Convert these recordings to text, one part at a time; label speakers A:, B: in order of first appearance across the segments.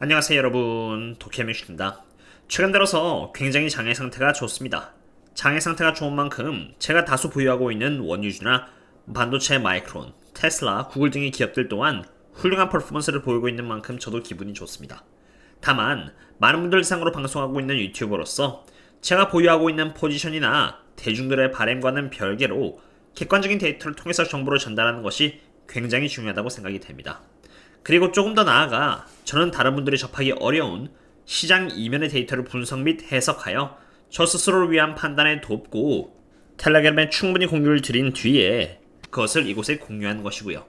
A: 안녕하세요 여러분, 도케뮤식입니다. 최근 들어서 굉장히 장의 상태가 좋습니다. 장의 상태가 좋은 만큼 제가 다수 보유하고 있는 원유주나 반도체 마이크론, 테슬라, 구글 등의 기업들 또한 훌륭한 퍼포먼스를 보이고 있는 만큼 저도 기분이 좋습니다. 다만 많은 분들 상으로 방송하고 있는 유튜버로서 제가 보유하고 있는 포지션이나 대중들의 바램과는 별개로 객관적인 데이터를 통해서 정보를 전달하는 것이 굉장히 중요하다고 생각이 됩니다. 그리고 조금 더 나아가 저는 다른 분들이 접하기 어려운 시장 이면의 데이터를 분석 및 해석하여 저 스스로를 위한 판단에 돕고 텔레그램에 충분히 공유를 드린 뒤에 그것을 이곳에 공유하는 것이고요.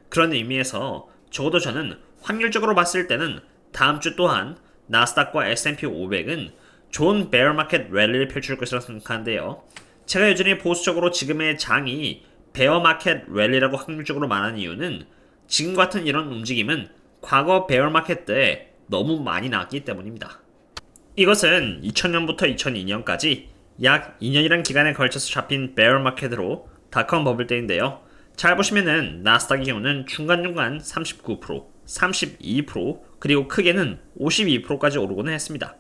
A: 그런 의미에서 적어도 저는 확률적으로 봤을 때는 다음 주 또한 나스닥과 S&P 500은 좋은 베어마켓 랠리를 펼칠 것이라고 생각하는데요. 제가 여전히 보수적으로 지금의 장이 베어마켓 랠리라고 확률적으로 말하는 이유는 지금 같은 이런 움직임은 과거 베어마켓 때 너무 많이 나왔기 때문입니다. 이것은 2000년부터 2002년까지 약 2년이란 기간에 걸쳐서 잡힌 베어마켓으로 닷컴 버블 때인데요. 잘 보시면은 나스닥의 경우는 중간중간 39%, 32%, 그리고 크게는 52%까지 오르고는 했습니다.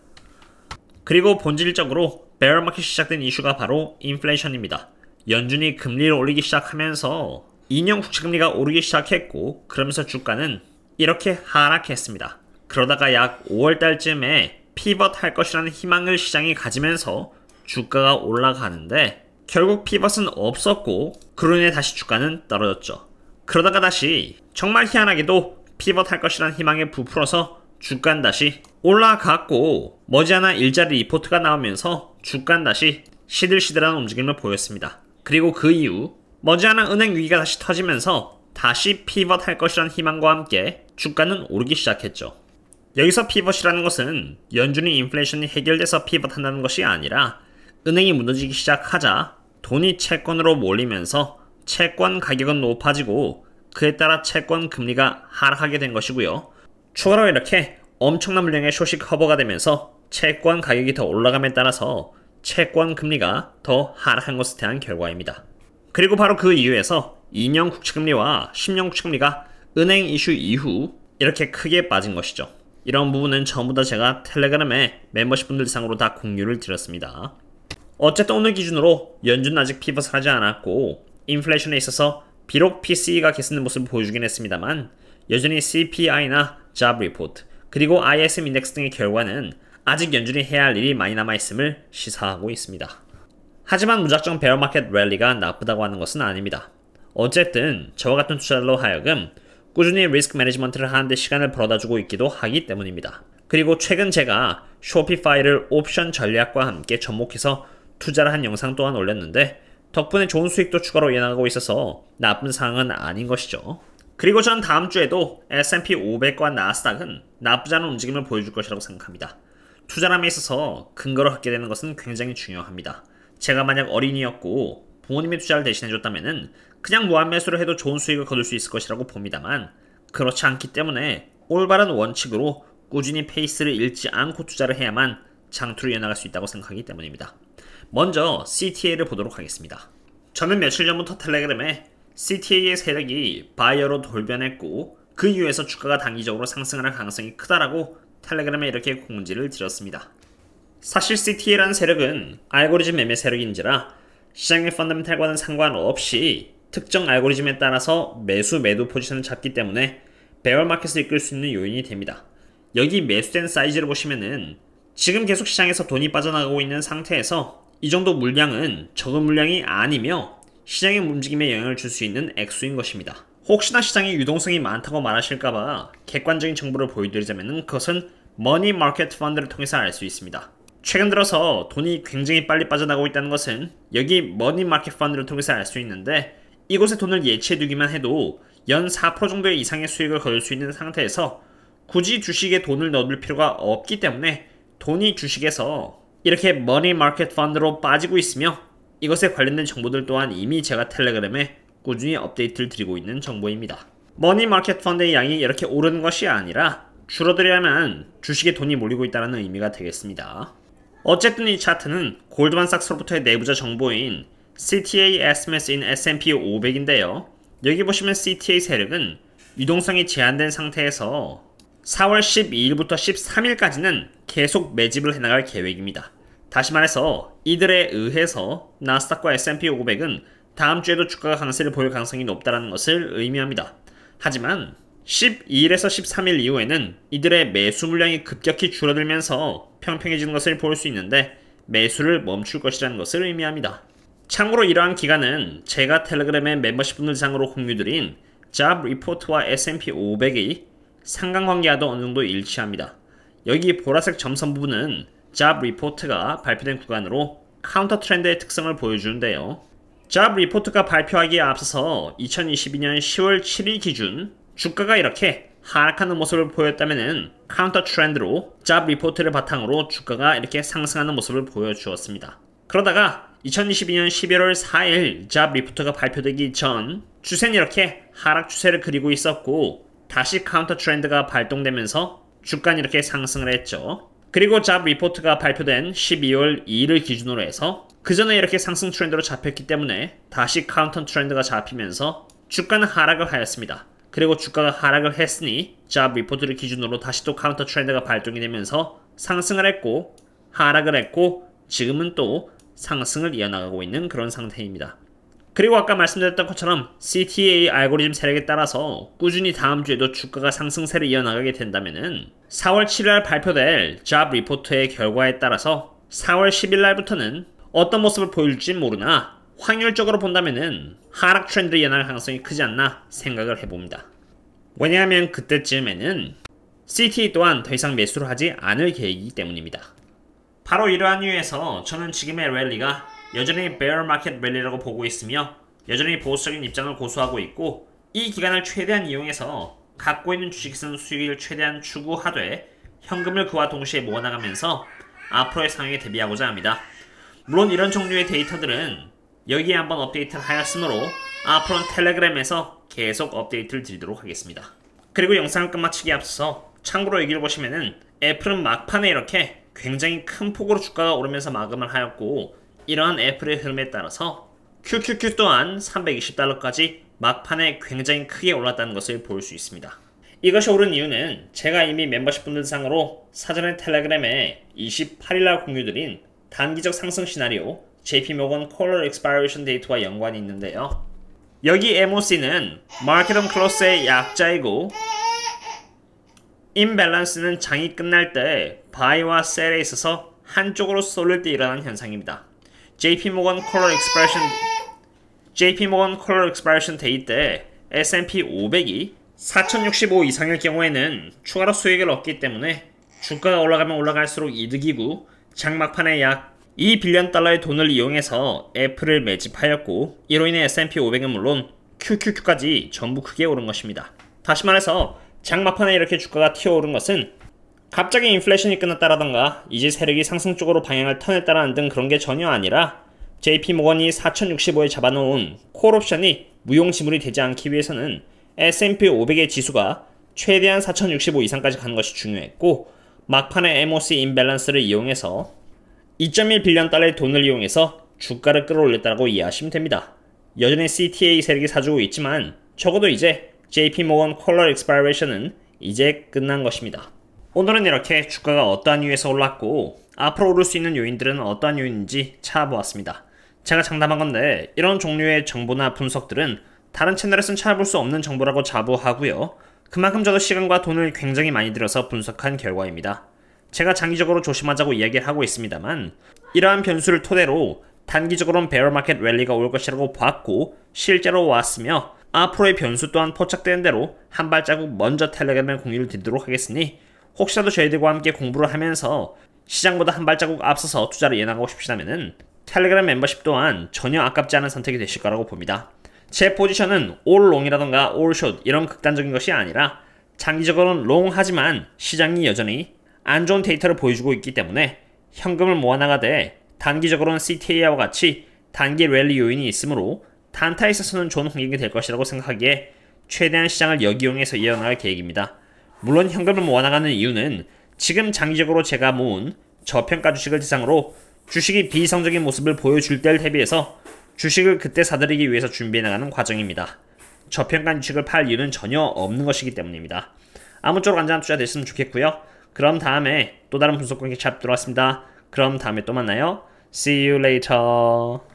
A: 그리고 본질적으로 베어마켓이 시작된 이슈가 바로 인플레이션입니다. 연준이 금리를 올리기 시작하면서 2년 국채금리가 오르기 시작했고 그러면서 주가는 이렇게 하락했습니다. 그러다가 약 5월달쯤에 피벗 할 것이라는 희망을 시장이 가지면서 주가가 올라가는데 결국 피벗은 없었고 그로 인해 다시 주가는 떨어졌죠. 그러다가 다시 정말 희한하게도 피벗 할 것이라는 희망에 부풀어서 주가는 다시 올라갔고 머지않아 일자리 리포트가 나오면서 주가는 다시 시들시들한 움직임을 보였습니다. 그리고 그 이후 머지않아 은행 위기가 다시 터지면서 다시 피벗 할 것이라는 희망과 함께 주가는 오르기 시작했죠. 여기서 피벗이라는 것은 연준이 인플레이션이 해결돼서 피벗 한다는 것이 아니라 은행이 무너지기 시작하자 돈이 채권으로 몰리면서 채권 가격은 높아지고 그에 따라 채권 금리가 하락하게 된 것이고요. 추가로 이렇게 엄청난 물량의 숏이 커버가 되면서 채권 가격이 더 올라감에 따라서 채권 금리가 더 하락한 것에 대한 결과입니다. 그리고 바로 그 이유에서 2년 국채금리와 10년 국채금리가 은행 이슈 이후 이렇게 크게 빠진 것이죠. 이런 부분은 전부 다 제가 텔레그램에 멤버십 분들 상으로 다 공유를 드렸습니다. 어쨌든 오늘 기준으로 연준은 아직 피벗을 하지 않았고 인플레이션에 있어서 비록 PCE가 개선된 모습을 보여주긴 했습니다만 여전히 CPI나 Job Report 그리고 ISM 인덱스 등의 결과는 아직 연준이 해야 할 일이 많이 남아있음을 시사하고 있습니다. 하지만 무작정 베어마켓 랠리가 나쁘다고 하는 것은 아닙니다. 어쨌든 저와 같은 투자자로 하여금 꾸준히 리스크 매니지먼트를 하는데 시간을 벌어다주고 있기도 하기 때문입니다. 그리고 최근 제가 쇼피파이를 옵션 전략과 함께 접목해서 투자를 한 영상 또한 올렸는데 덕분에 좋은 수익도 추가로 이어나가고 있어서 나쁜 상황은 아닌 것이죠. 그리고 전 다음 주에도 S&P 500과 나스닥은 나쁘지 않은 움직임을 보여줄 것이라고 생각합니다. 투자람에 있어서 근거를 갖게 되는 것은 굉장히 중요합니다. 제가 만약 어린이였고 부모님이 투자를 대신해줬다면 그냥 무한매수를 해도 좋은 수익을 거둘 수 있을 것이라고 봅니다만 그렇지 않기 때문에 올바른 원칙으로 꾸준히 페이스를 잃지 않고 투자를 해야만 장투를 이어나갈 수 있다고 생각하기 때문입니다. 먼저 CTA를 보도록 하겠습니다. 저는 며칠 전부터 텔레그램에 CTA의 세력이 바이어로 돌변했고 그 이유에서 주가가 단기적으로 상승할 가능성이 크다라고 텔레그램에 이렇게 공지를 드렸습니다. 사실 CTA라는 세력은 알고리즘 매매 세력인지라 시장의 펀더멘탈과는 상관없이 특정 알고리즘에 따라서 매수 매도 포지션을 잡기 때문에 베어마켓을 이끌 수 있는 요인이 됩니다. 여기 매수된 사이즈를 보시면은 지금 계속 시장에서 돈이 빠져나가고 있는 상태에서 이 정도 물량은 적은 물량이 아니며 시장의 움직임에 영향을 줄 수 있는 액수인 것입니다. 혹시나 시장에 유동성이 많다고 말하실까봐 객관적인 정보를 보여드리자면 그것은 머니 마켓 펀드를 통해서 알 수 있습니다. 최근 들어서 돈이 굉장히 빨리 빠져나가고 있다는 것은 여기 머니 마켓 펀드를 통해서 알 수 있는데 이곳에 돈을 예치해두기만 해도 연 4% 정도의 이상의 수익을 거둘 수 있는 상태에서 굳이 주식에 돈을 넣을 필요가 없기 때문에 돈이 주식에서 이렇게 머니 마켓 펀드로 빠지고 있으며 이것에 관련된 정보들 또한 이미 제가 텔레그램에 꾸준히 업데이트를 드리고 있는 정보입니다. 머니 마켓 펀드의 양이 이렇게 오르는 것이 아니라 줄어들어야만 주식에 돈이 몰리고 있다는 의미가 되겠습니다. 어쨌든 이 차트는 골드만삭스로부터의 내부자 정보인 CTA Estimates in S&P 500인데요. 여기 보시면 CTA 세력은 유동성이 제한된 상태에서 4월 12일부터 13일까지는 계속 매집을 해나갈 계획입니다. 다시 말해서 이들에 의해서 나스닥과 S&P 500은 다음 주에도 주가가 강세를 보일 가능성이 높다는 것을 의미합니다. 하지만 12일에서 13일 이후에는 이들의 매수 물량이 급격히 줄어들면서 평평해지는 것을 볼 수 있는데 매수를 멈출 것이라는 것을 의미합니다. 참고로 이러한 기간은 제가 텔레그램의 멤버십 분들 대상으로 공유드린 잡 리포트와 S&P 500의 상관관계와도 어느 정도 일치합니다. 여기 보라색 점선 부분은 잡 리포트가 발표된 구간으로 카운터 트렌드의 특성을 보여주는데요. 잡 리포트가 발표하기에 앞서서 2022년 10월 7일 기준 주가가 이렇게 하락하는 모습을 보였다면 카운터 트렌드로 잡 리포트를 바탕으로 주가가 이렇게 상승하는 모습을 보여주었습니다. 그러다가 2022년 11월 4일 잡 리포트가 발표되기 전 추세는 이렇게 하락 추세를 그리고 있었고 다시 카운터 트렌드가 발동되면서 주가는 이렇게 상승을 했죠. 그리고 잡 리포트가 발표된 12월 2일을 기준으로 해서 그 전에 이렇게 상승 트렌드로 잡혔기 때문에 다시 카운터 트렌드가 잡히면서 주가는 하락을 하였습니다. 그리고 주가가 하락을 했으니 잡 리포트를 기준으로 다시 또 카운터 트렌드가 발동이 되면서 상승을 했고 하락을 했고 지금은 또 상승을 이어나가고 있는 그런 상태입니다. 그리고 아까 말씀드렸던 것처럼 CTA 알고리즘 세력에 따라서 꾸준히 다음 주에도 주가가 상승세를 이어나가게 된다면은 4월 7일 발표될 잡 리포트의 결과에 따라서 4월 10일 날부터는 어떤 모습을 보일지 모르나 확률적으로 본다면은 하락 트렌드를 이어나갈 가능성이 크지 않나 생각을 해봅니다. 왜냐하면 그때쯤에는 CTA 또한 더 이상 매수를 하지 않을 계획이기 때문입니다. 바로 이러한 이유에서 저는 지금의 랠리가 여전히 베어 마켓 랠리라고 보고 있으며 여전히 보수적인 입장을 고수하고 있고 이 기간을 최대한 이용해서 갖고 있는 주식에서는 수익을 최대한 추구하되 현금을 그와 동시에 모아나가면서 앞으로의 상황에 대비하고자 합니다. 물론 이런 종류의 데이터들은 여기에 한번 업데이트를 하였으므로 앞으로는 텔레그램에서 계속 업데이트를 드리도록 하겠습니다. 그리고 영상을 끝마치기에 앞서서 참고로 여기를 보시면은 애플은 막판에 이렇게 굉장히 큰 폭으로 주가가 오르면서 마감을 하였고 이러한 애플의 흐름에 따라서 QQQ 또한 320달러까지 막판에 굉장히 크게 올랐다는 것을 볼 수 있습니다. 이것이 오른 이유는 제가 이미 멤버십 분들 상으로 사전에 텔레그램에 28일날 공유드린 단기적 상승 시나리오 JP모건 콜러 익스파이레이션 데이트와 연관이 있는데요. 여기 MOC는 마켓 온 클로스의 약자이고 임밸런스는 장이 끝날 때 바이와 셀에 있어서 한쪽으로 쏠릴 때 일어나는 현상입니다. JP모건 콜러 익스파이레이션 데이 때 S&P 500이 4065 이상일 경우에는 추가로 수익을 얻기 때문에 주가가 올라가면 올라갈수록 이득이고 장막판에 약 2빌리언 달러의 돈을 이용해서 애플을 매집하였고 이로 인해 S&P 500은 물론 QQQ까지 전부 크게 오른 것입니다. 다시 말해서 장막판에 이렇게 주가가 튀어오른 것은 갑자기 인플레이션이 끝났다라던가 이제 세력이 상승 쪽으로 방향을 턴했다라는 등 그런 게 전혀 아니라 JP모건이 4065에 잡아놓은 콜옵션이 무용지물이 되지 않기 위해서는 S&P 500의 지수가 최대한 4065 이상까지 가는 것이 중요했고 막판에 MOC 임밸런스를 이용해서 2.1빌리언 달러의 돈을 이용해서 주가를 끌어올렸다고 이해하시면 됩니다. 여전히 CTA 세력이 사주고 있지만 적어도 이제 JP모건 콜러 익스파이레이션은 이제 끝난 것입니다. 오늘은 이렇게 주가가 어떠한 이유에서 올랐고 앞으로 오를 수 있는 요인들은 어떠한 요인인지 찾아보았습니다. 제가 장담한 건데 이런 종류의 정보나 분석들은 다른 채널에서는 찾아볼 수 없는 정보라고 자부하고요. 그만큼 저도 시간과 돈을 굉장히 많이 들여서 분석한 결과입니다. 제가 장기적으로 조심하자고 이야기를 하고 있습니다만 이러한 변수를 토대로 단기적으로는 베어 마켓 랠리가 올 것이라고 봤고 실제로 왔으며 앞으로의 변수 또한 포착되는 대로 한 발자국 먼저 텔레그램에 공유를 드리도록 하겠으니 혹시라도 저희들과 함께 공부를 하면서 시장보다 한 발자국 앞서서 투자를 이어나가고 싶으시다면 텔레그램 멤버십 또한 전혀 아깝지 않은 선택이 되실 거라고 봅니다. 제 포지션은 올 롱이라던가 올 숏 이런 극단적인 것이 아니라 장기적으로는 롱 하지만 시장이 여전히 안 좋은 데이터를 보여주고 있기 때문에 현금을 모아나가되 단기적으로는 CTA와 같이 단기 랠리 요인이 있으므로 단타에 있어서는 좋은 환경이 될 것이라고 생각하기에 최대한 시장을 역이용해서 이어나갈 계획입니다. 물론 현금을 모아나가는 이유는 지금 장기적으로 제가 모은 저평가 주식을 대상으로 주식이 비이성적인 모습을 보여줄 때를 대비해서 주식을 그때 사들이기 위해서 준비해나가는 과정입니다. 저평가 주식을 팔 이유는 전혀 없는 것이기 때문입니다. 아무쪼록 안전한 투자 됐으면 좋겠고요. 그럼 다음에 또 다른 분석 관계 잡도록 하겠습니다. 그럼 다음에 또 만나요. See you later.